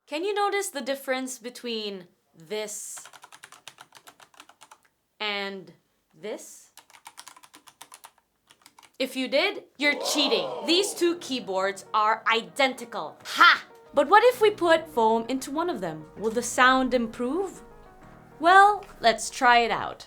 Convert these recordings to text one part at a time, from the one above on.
Can you notice the difference between this and this? If you did, you're cheating. These two keyboards are identical. Ha! But what if we put foam into one of them? Will the sound improve? Well, let's try it out.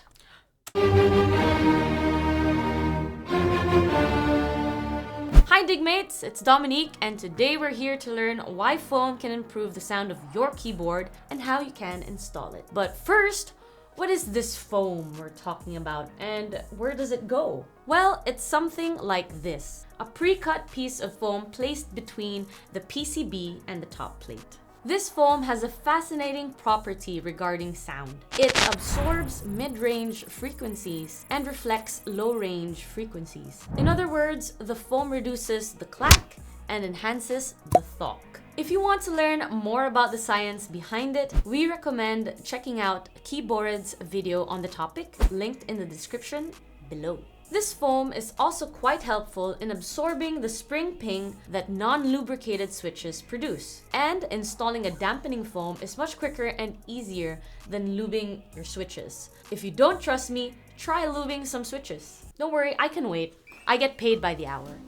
Hi Digmates, it's Dominique, and today we're here to learn why foam can improve the sound of your keyboard and how you can install it. But first, what is this foam we're talking about and where does it go? Well, it's something like this. A pre-cut piece of foam placed between the PCB and the top plate. This foam has a fascinating property regarding sound. It absorbs mid-range frequencies and reflects low-range frequencies. In other words, the foam reduces the clack and enhances the thawk. If you want to learn more about the science behind it, we recommend checking out Keyboard's video on the topic, linked in the description below. This foam is also quite helpful in absorbing the spring ping that non-lubricated switches produce. And installing a dampening foam is much quicker and easier than lubing your switches. If you don't trust me, try lubing some switches. Don't worry, I can wait. I get paid by the hour.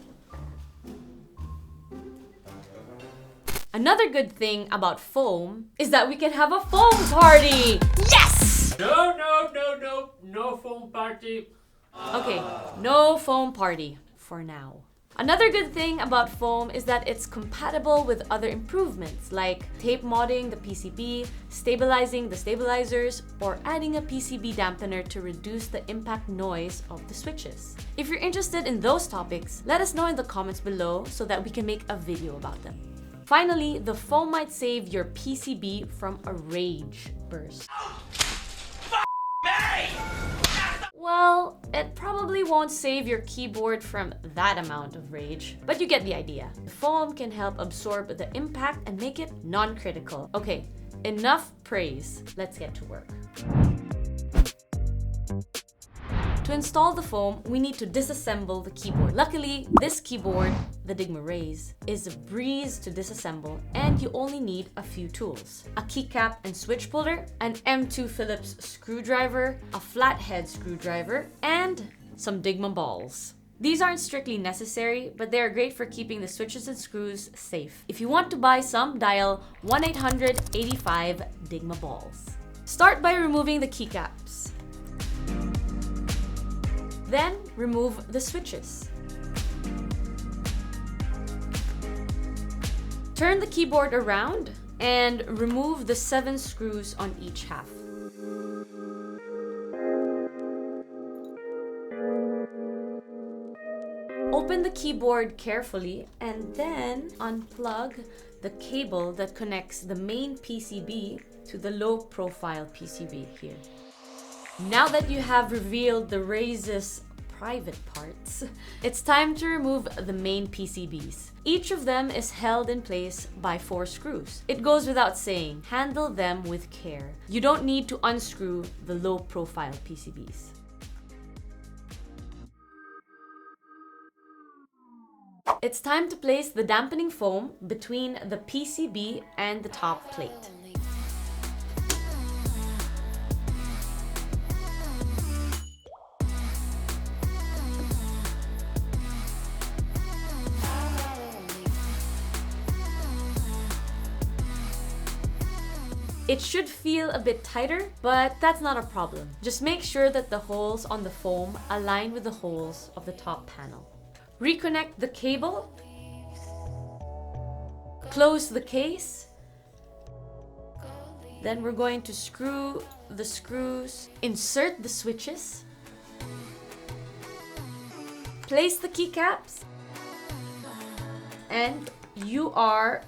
Another good thing about foam is that we can have a foam party! Yes! No foam party. Okay, no foam party for now. Another good thing about foam is that it's compatible with other improvements like tape modding the PCB, stabilizing the stabilizers, or adding a PCB dampener to reduce the impact noise of the switches. If you're interested in those topics, let us know in the comments below so that we can make a video about them. Finally, the foam might save your PCB from a rage burst. Well, it probably won't save your keyboard from that amount of rage, but you get the idea. Foam can help absorb the impact and make it non-critical. Okay, enough praise. Let's get to work. To install the foam, we need to disassemble the keyboard. Luckily, this keyboard, the Dygma Raise, is a breeze to disassemble and you only need a few tools. A keycap and switch puller, an M2 Phillips screwdriver, a flathead screwdriver, and some Dygma balls. These aren't strictly necessary, but they are great for keeping the switches and screws safe. If you want to buy some, dial 1-800-85 balls. Start by removing the keycaps. Then remove the switches. Turn the keyboard around and remove the 7 screws on each half. Open the keyboard carefully and then unplug the cable that connects the main PCB to the low profile PCB here. Now that you have revealed the Raise's private parts, it's time to remove the main PCBs. Each of them is held in place by 4 screws. It goes without saying, handle them with care. You don't need to unscrew the low profile PCBs. It's time to place the dampening foam between the PCB and the top plate. It should feel a bit tighter, but that's not a problem. Just make sure that the holes on the foam align with the holes of the top panel. Reconnect the cable. Close the case. Then we're going to screw the screws. Insert the switches. Place the keycaps. And you are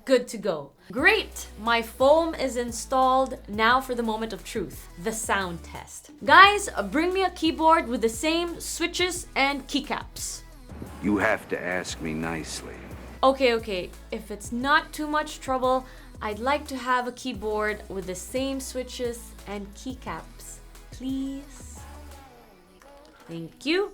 good to go. Great! My foam is installed. Now for the moment of truth, the sound test. Guys, bring me a keyboard with the same switches and keycaps. You have to ask me nicely. Okay. If it's not too much trouble, I'd like to have a keyboard with the same switches and keycaps, please. Thank you.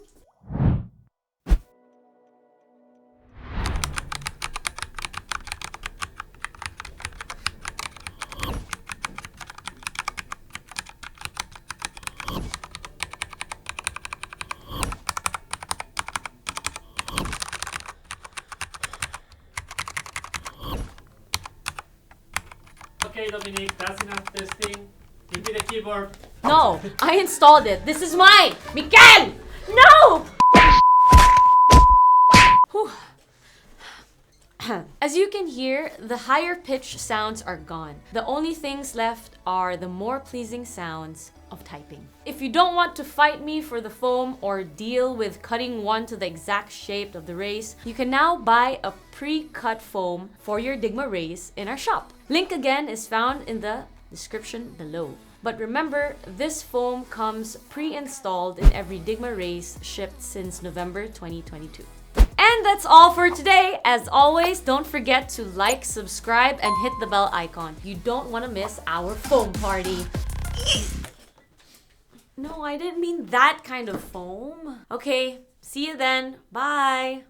Okay, Dominic, that's enough testing. Give me the keyboard. No, I installed it. This is mine. Miguel! No! Whew. As you can hear, the higher pitch sounds are gone. The only things left are the more pleasing sounds of typing. If you don't want to fight me for the foam or deal with cutting one to the exact shape of the Raise, you can now buy a pre-cut foam for your Dygma Raise in our shop. Link again is found in the description below. But remember, this foam comes pre-installed in every Dygma Raise shipped since November 2022. And that's all for today. As always, don't forget to like, subscribe, and hit the bell icon. You don't want to miss our foam party. No, I didn't mean that kind of foam. Okay, see you then. Bye.